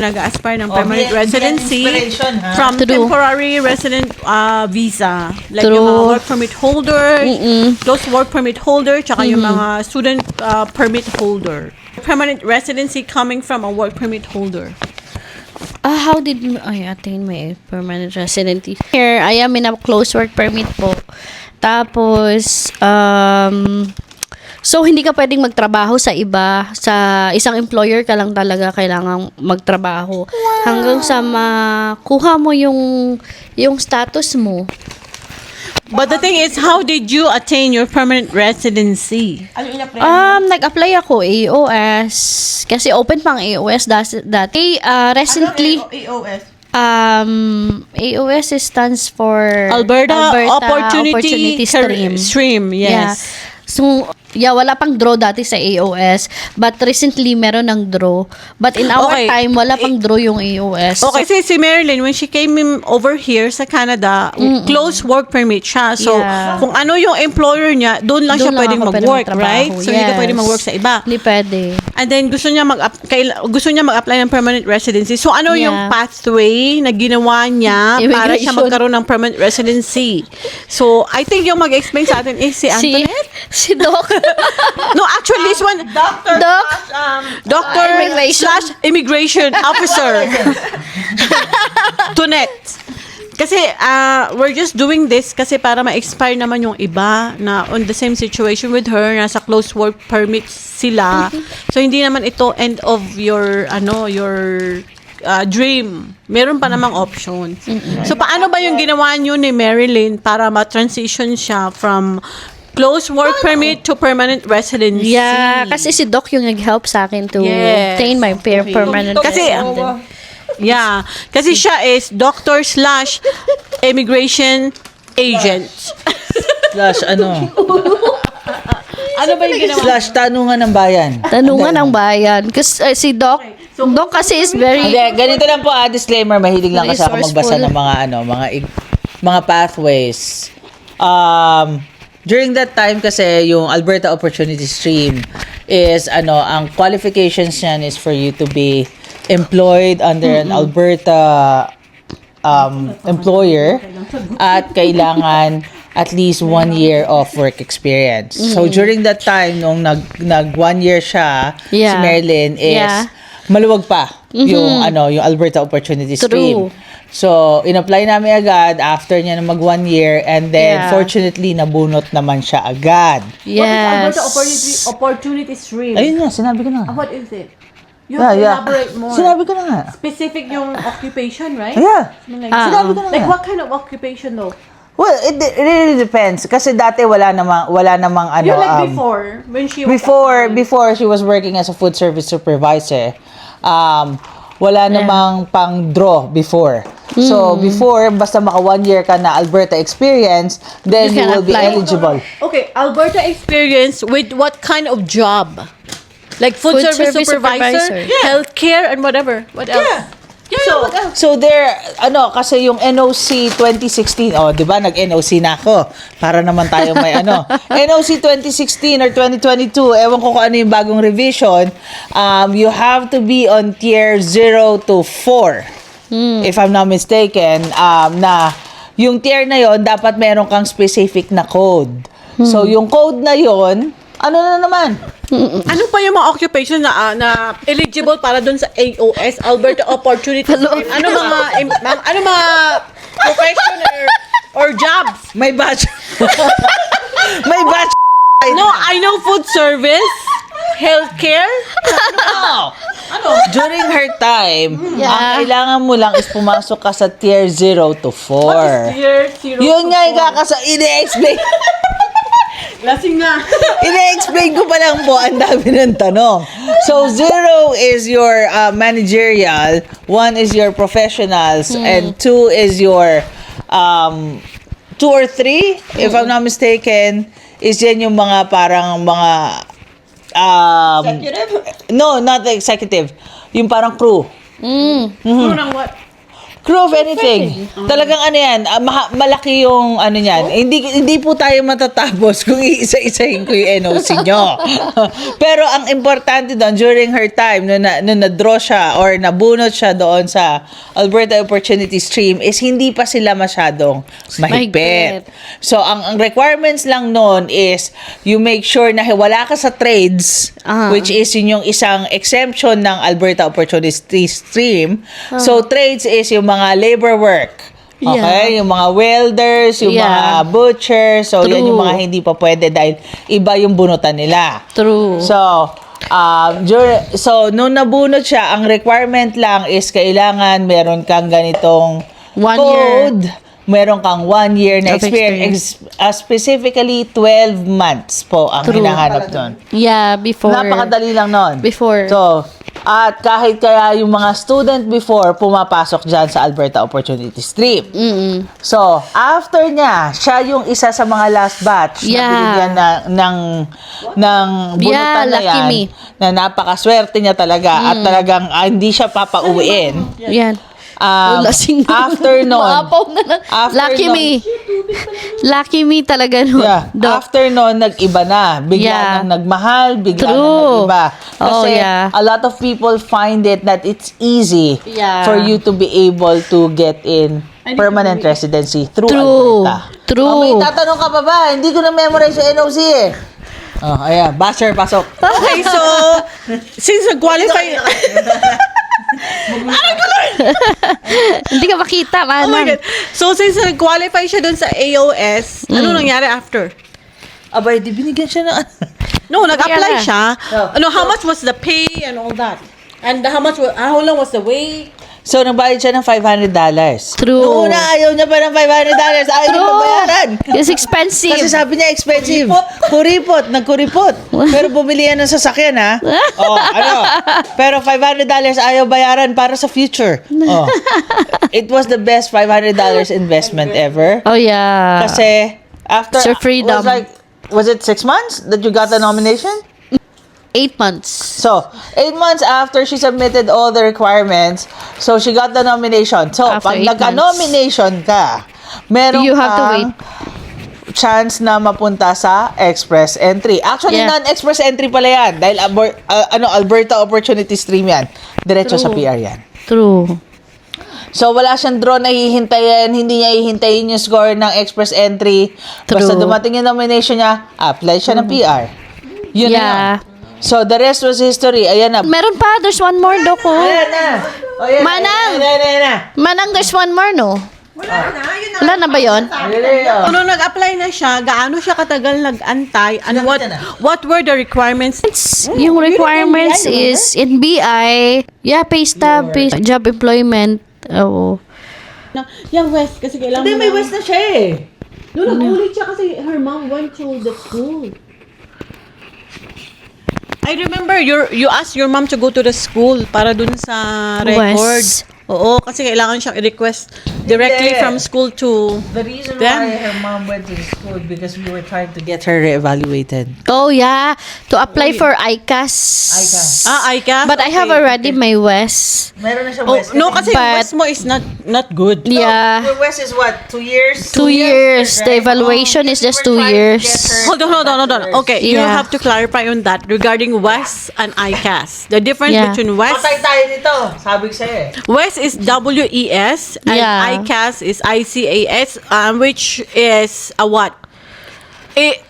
nag-aspire ng permanent residency ha? from True. temporary resident visa. Like True. yung mga work permit holder, close work permit holder, tsaka yung mga student permit holder. Permanent residency coming from a work permit holder. How did I attain my permanent residency? Here, I am in a close work permit po. Tapos, so hindi ka pwedeng magtrabaho sa iba. Sa isang employer ka lang talaga kailangang magtrabaho. Hanggang sa makuha mo yung status mo. But the thing is, how did you attain your permanent residency? Nag-apply ako AOS. Kasi open pang AOS dati. Recently, AOS? AOS stands for Alberta Opportunity Stream. Yes. Yeah. So, wala pang draw dati sa AOS. But recently, meron ng draw. But in our Okay. time, wala pang draw yung AOS. Okay, kasi si Marilyn, when she came over here sa Canada, close work permit siya. So, Yeah. kung ano yung employer niya, doon lang siya Doon lang pwedeng ako mag-work, pwedeng right? magtrabaho. So, hindi ka Yes. pwedeng mag-work sa iba. Hindi pwede. And then, gusto niya mag-apply ng permanent residency. So, ano Yeah. yung pathway na ginawa niya para siya Immigration. magkaroon ng permanent residency? So, I think yung mag-explain sa atin is si Antoinette. Si Doc. No, actually, this one, Doc. Doctor Immigration. / Immigration Officer. Tunet. Kasi we're just doing this kasi para ma-expire naman yung iba na on the same situation with her, nasa close work permit sila. So hindi naman ito end of your dream. Meron pa namang options. So paano ba yung ginawa niyo ni Marilyn para ma-transition siya from close work permit to permanent residency? Yeah, kasi si Doc yung nag-help sa akin to Yes. obtain my permanent Kasi, residency. yeah. Kasi siya is doctor / immigration agent. Slash ano? Ano ba yung ginawa? Slash tanungan ng bayan. Tanungan ng bayan. Kasi si Doc, Doc kasi is very... Hindi, ganito lang po, disclaimer, mahilig lang kasi ako magbasa Resourceful. ng mga pathways. During that time kasi yung Alberta Opportunity Stream is ang qualifications niyan is for you to be employed under an Alberta employer at kailangan at least 1 year of work experience. So during that time nung nag 1 year siya, si Yeah. Marilyn is Yeah. maluwag pa yung Alberta Opportunity Stream. True. So, in-apply namin agad after niya na mag 1 year and then Yeah. fortunately nabunot naman siya agad. Yes. Opportunity stream? Ayun nga, sinabi ko na. What is it? You have to elaborate more. Sinabi ko na nga. Specific yung occupation, right? Yeah. Sinabi ko na Like nga. what kind of occupation though? Well, it really depends kasi dati wala namang You're like before, when she was before she was working as a food service supervisor. Wala namang pang draw before. So before basta maka 1 year ka na Alberta experience, then You you can will be apply. eligible. Okay, Alberta experience with what kind of job? Like food service supervisor, healthcare, and whatever. What else? So there, kasi yung NOC 2016, di ba, nag-NOC na ako, para naman tayo may NOC 2016 or 2022, ewan ko kung ano yung bagong revision, you have to be on tier 0 to 4, if I'm not mistaken, na yung tier na yon dapat meron kang specific na code. So yung code na yon ano na naman? Ano pa yung mga occupation na eligible para dun sa AOS, Alberta Opportunity Stream? Ano mga profession or jobs? May batch. May batch. No, I know food service, healthcare. During her time, Yeah. ang kailangan mo lang is pumasok ka sa tier 0 to 4. Year, zero Yun to nga yung four. ine-explain. Lasing na. Ine-explain ko pa lang po, ang dami ng tanong. So, 0 is your managerial, 1 is your professionals, and 2 is your 2 or 3, if I'm not mistaken, is yan yung mga parang mga executive? No, not the executive. Yung parang crew. Crew ng what? Crew of anything. Talagang ano yan, malaki yung ano yan. Hindi po tayo matatapos kung iisa-isahin ko yung NOC nyo. Pero ang importante doon, during her time, nung na-draw siya or nabunot siya doon sa Alberta Opportunity Stream, is hindi pa sila masyadong mahigpit. So, ang requirements lang noon is you make sure na wala ka sa trades, which is yun yung isang exemption ng Alberta Opportunity Stream. So, trades is yung mga labor work. Okay? Yung mga welders, yung mga butchers. So, yan yung mga hindi pa pwede dahil iba yung bunutan nila. True. So, nung nabunot siya, ang requirement lang is kailangan meron kang ganitong 1 code. year. Meron kang 1 year na Of experience. Specifically, 12 months po ang hinahanap doon. Yeah, before. Napakadali lang nun. Before. So, at kahit kaya yung mga student before, pumapasok dyan sa Alberta Opportunity Stream. So, after niya, siya yung isa sa mga last batch na binigyan ng bunutan na lucky yan. me. Na napakaswerte niya talaga. At talagang hindi siya papauwiin. Yan. Lasing na. After nun, Maapaw na lang. Lucky nun- me. Lucky me talaga nun. Yeah. Doc. After nun, nag-iba na. Bigla nang nagmahal, bigla nang True. nag-iba. Oh, Kasi yeah. a lot of people find it that it's easy for you to be able to get in permanent residency through True. Alberta. True. Oh, may tatanong ka pa ba? Hindi ko na-memorize yung NOC eh. Oh, ayan. Basher, pasok. Okay, so, since nag-qualify... Hindi ka makita, Oh my manang. God. So, since nag-qualify siya dun sa AOS, ano nangyari after? Abay, di binigyan siya na. No, nag-apply Kaya siya. No. How much was the pay and all that? And how long was the wait? So, nagbayad siya ng $500. True. Noong una, ayaw niya pa ng $500. Ayaw niya pa bayaran. It's expensive. Kasi sabi niya expensive. Kuripot. Nagkuripot. Pero bumili yan ng sasakyan, ha? Oh, ano? Pero $500 ayaw bayaran para sa future. Oh. It was the best $500 investment ever. Oh, yeah. Kasi after Sir Freedom. was it 6 months that you got the nomination? 8 months. So, 8 months after she submitted all the requirements, so she got the nomination. So, After pag 8 nagka-nomination ka, meron You have to kang chance na mapunta sa express entry. Actually, Yeah. non-express entry pala yan. Dahil Alberta Opportunity Stream yan. Diretso sa PR yan. True. So, wala siyang draw na hihintayin. Hindi niya hihintayin yung score ng express entry. Basta True. dumating yung nomination niya, apply siya ng PR. Yun na yun. Yeah. So, the rest was history. Ayan na. Meron pa. There's one more, Doc. Oh. Ayan na. O, yan, Manang! Ayan na. Manang, there's one more, no? Wala na ba yun? Ayan na. Nung nag-apply na siya, gaano siya katagal nag-antay? And Sinabi niya na. what were the requirements? Yung requirements is in BI, pay stub, job employment. Oh. Yung West, kasi kailangan Hindi, may West na siya eh. No, nag-ulit siya kasi her mom went to the school. I remember you asked your mom to go to the school para dun sa record. West. Oo, kasi kailangan siyang i-request directly Hindi. from school to The reason them. why her mom went to the school because we were trying to get her re-evaluated. Oh, yeah. To apply for ICAS. ICAS. But I have already my West. Meron na siya Oh, West. no, kasi yung But- West mo is not good. Yeah. Your West is what? 2 years? 2 years. The right? evaluation is just 2 years. Hold on. Okay, you Yeah. have to clarify on that regarding West and ICAS. The difference Yeah. between West Patay tayo nito. Sabi ko sa'yo eh. West is WES and Yeah. ICAS is ICAS, which is a what?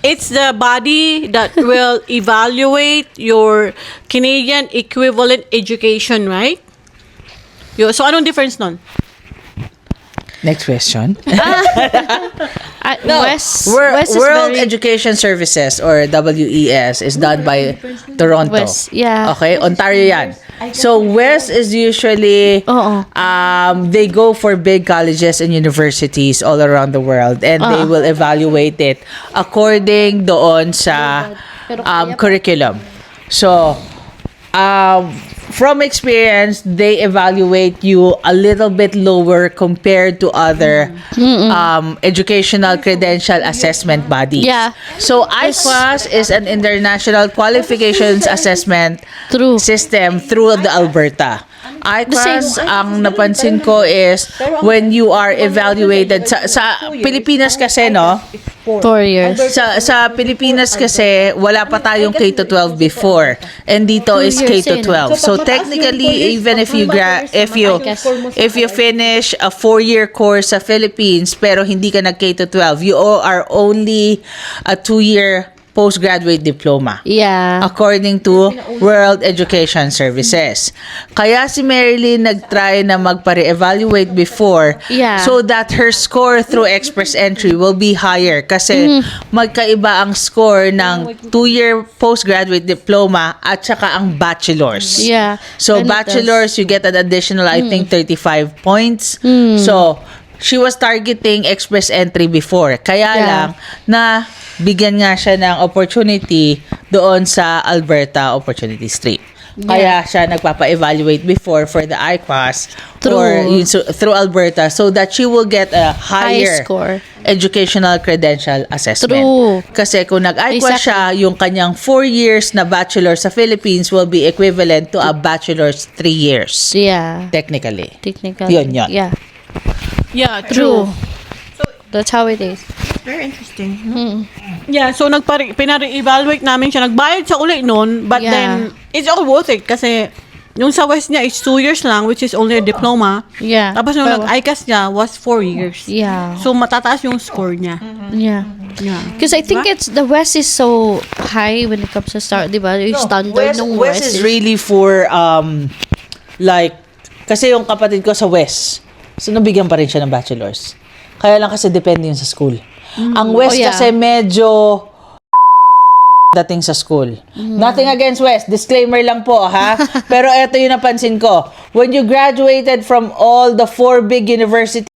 It's the body that will evaluate your Canadian equivalent education, right? So, anong difference nun? Next question. West is World very Education Services or WES is done by Toronto. West, yeah. Okay, Ontario yan. So West is usually Oo. they go for big colleges and universities all around the world and they will evaluate it according doon sa curriculum. So from experience, they evaluate you a little bit lower compared to other educational credential assessment bodies. Yeah. So IQAS is an international qualifications assessment True. system through the Alberta. ICAS, ang napansin ko is when you are evaluated sa Pilipinas kasi, no? 4 years. Sa Pilipinas kasi wala pa tayong K to 12 before, and dito is K to 12. So technically, even if you finish a 4-year course sa Philippines pero hindi ka nag K to 12, you are only a 2-year postgraduate diploma. Yeah. According to World Education Services. Kaya si Marilyn nag-try na magpa-re-evaluate before Yeah. so that her score through express entry will be higher kasi magkaiba ang score ng 2-year postgraduate diploma at saka ang bachelor's. Yeah. So And it bachelor's, you get an additional, I think, 35 points. So, she was targeting express entry before. Kaya Yeah. lang na bigyan nga siya ng opportunity doon sa Alberta Opportunity Street. Kaya siya nagpapa-evaluate before for the IQAS through Alberta so that she will get a higher High score. educational credential assessment. True. Kasi kung nag-IQAS Exactly. siya, yung kanyang 4 years na bachelor sa Philippines will be equivalent to a bachelor's 3 years. Yeah. Technically. Technically. Yun. Yeah. Yeah, True. true. That's how it is. Very interesting. Yeah, so pinare-evaluate namin siya. Nagbayad siya uli noon, but Yeah. then it's all worth it kasi yung sa West niya is 2 years lang, which is only a diploma. Yeah. Tapos yung Pero- nag-ICAS niya was 4 years. Yeah. So matataas yung score niya. Yeah. Yeah. Because I think it's the West is so high when it comes to diba? Yung standard ng West is really for like kasi yung kapatid ko sa West, so nabigyan pa rin siya ng bachelor's. Kaya lang kasi depende yun sa school. Ang West Oh, yeah. kasi medyo dating sa school. Nothing against West. Disclaimer lang po, ha? Pero eto yung napansin ko. When you graduated from all the 4 big universities,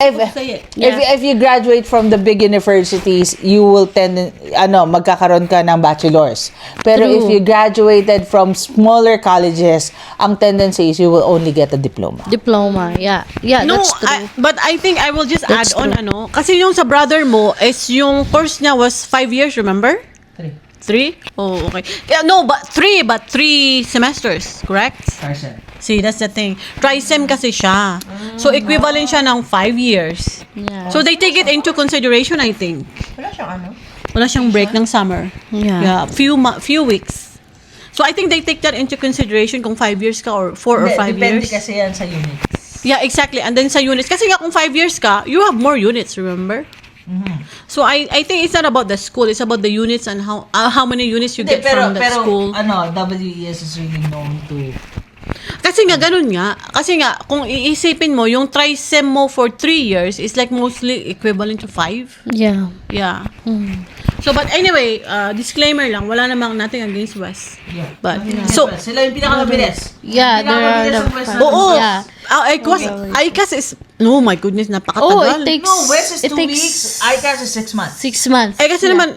if you graduate from the big universities, you will magkakaroon ka ng bachelor's. Pero True. if you graduated from smaller colleges, ang tendency is you will only get a diploma. Diploma. Yeah. Yeah, No, that's true. but I think I will just That's add on true. kasi yung sa brother mo is yung course niya was 5 years, remember? 3? Oh, okay. Yeah, no, but 3 semesters, correct? See, that's the thing. Tri-sem kasi siya. So, equivalent siya ng 5 years. Yeah. So, they take it into consideration, I think. Wala siyang break ng summer. Yeah. Few weeks. So, I think they take that into consideration kung 5 years ka or 4 or 5 years. kasi yan sa units. Yeah, exactly. And then sa units. Kasi nga kung 5 years ka, you have more units, remember? So, I think it's not about the school. It's about the units and how many units you get from the school. WES is really known to Kasi nga, ganun nga. Kasi nga, kung iisipin mo, yung tri-sem mo for 3 years is like mostly equivalent to 5. Yeah. Yeah. So, but anyway, disclaimer lang, wala namang nothing against West. Yeah. But, so, sila yung pinakamabilis. Yeah, there are the oo. Yeah. ICAS is, oh my goodness, Oh, napakatagal. it takes No, West is it 2 takes weeks. ICAS is 6 months. 6 months. Kasi Yeah. naman,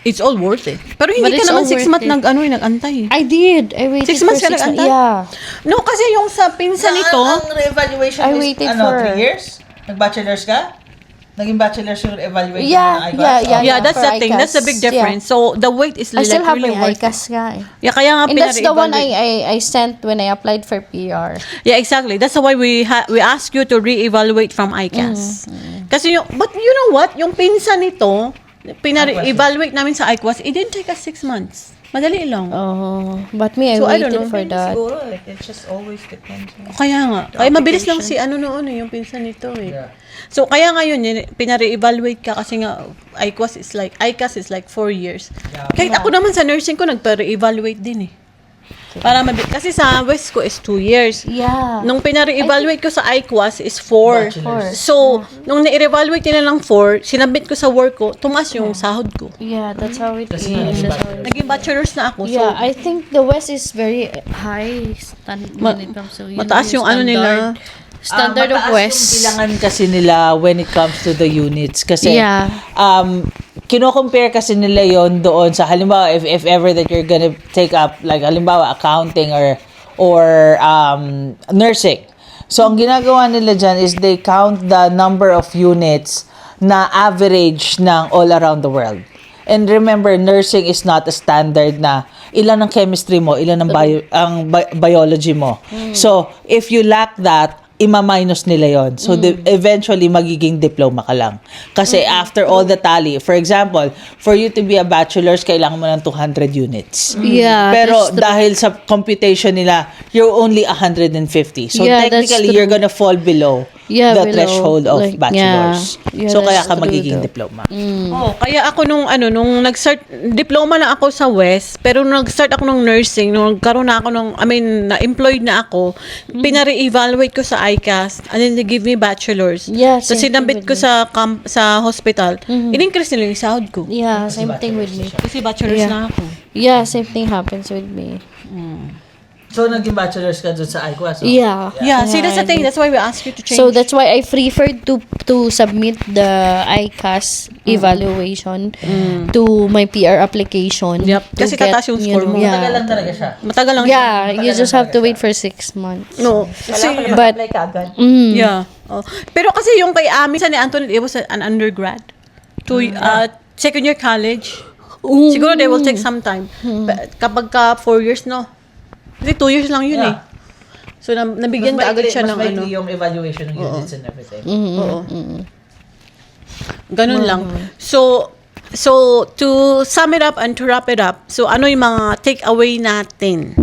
it's all worth it. Pero But hindi ka it's naman all 6 worth months it. nag-antay. I did. I waited 6 months for ka 6 months. nag-antay? Yeah. No, kasi yung sa pinsa nito, Ang re-evaluation I is, waited for- 3 years? Nag-bachelor's ka? Naging bachelor's yung evaluation Yeah, ng ICAS? yeah, Oh. yeah, that's for the thing. That's the big ICAS. difference. So, the weight is I like still have really my worth it. ICAS nga eh. Yeah, kaya nga And that's the one pinare-evaluate. I sent when I applied for PR. Yeah, exactly. That's why we ask you to re-evaluate from ICAS. Kasi but you know what? Yung pinsa nito, pinare-evaluate namin sa ICAS, it didn't take us 6 months. Madali lang. Oh, but me, I So, I don't waited know. for that. Siguro, it just always depends. Kaya nga. Kaya mabilis lang si noon yung pinsan nito eh. Yeah. So, kaya ngayon, pinare-evaluate ka kasi nga, ICAS is like 4 years. Yeah. Kahit ako naman sa nursing ko, nagpa-re-evaluate din eh. Para kasi sa West ko is 2 years. Yeah. Nung pinare-evaluate ko sa IQAS is 4. Bachelor's. So, nung na-evaluate nila ng 4, sinabit ko sa work ko, tumas yung sahod ko. Yeah, that's how it is. Kasi naging That's how it is. Naging bachelor's na ako. So, Yeah, I think the West is very high when it comes to mataas yung ano nila. Standard of mataas West. yung bilangan kasi nila when it comes to the units. Kasi, Yeah. kino-compare kasi nila yon doon sa, halimbawa, if ever that you're gonna take up, like, halimbawa, accounting or nursing. So, ang ginagawa nila dyan is they count the number of units na average ng all around the world. And remember, nursing is not a standard na ilan ang chemistry mo, ilan ang biology mo. So, if you lack that, ima-minus nila yon. So, eventually, magiging diploma ka lang. Kasi after all the tally, for example, for you to be a bachelor's, kailangan mo ng 200 units. Yeah, Pero that's true. dahil sa computation nila, you're only 150. So, Yeah, that's technically, true. you're gonna fall below Yeah, the below. threshold of Like, bachelor's. yeah. Yeah, So, kaya that's ka true magiging though. diploma. Oh, kaya ako nung nag-start diploma lang ako sa West, pero nung nag-start ako ng nursing, nung nagkaroon na ako na-employed na ako, pinare-evaluate ko sa ICAS and then they give me bachelor's. Yeah, So same thing sinabit with ko sa hospital. In-increase nila yung sahod ko. Yeah, same thing with me. Kasi bachelor's Yeah. na ako. Yeah, same thing happens with me. So, naging bachelor's ka dun sa IQAS? Yeah. Yeah, see, that's the thing. That's why we ask you to change. So that's why I preferred to submit the ICAS evaluation to my PR application. Yep. to Kasi tataas yung score mo. Matagal Yeah. lang talaga siya. Matagal lang siya. Yeah, you just have to wait for 6 months. No. Kasi, But yeah. Oh. Pero kasi yung kay Ami, sa ni Antoinette, it was an undergrad. Second year college. Siguro they will take some time. Kapag ka 4 years, no? Kasi 2 years lang yun Yeah. So, nabigyan ka agad siya ng ano. yung evaluation ng units and everything. Oo. Ganun lang. So, to sum it up and to wrap it up, so ano yung mga take away natin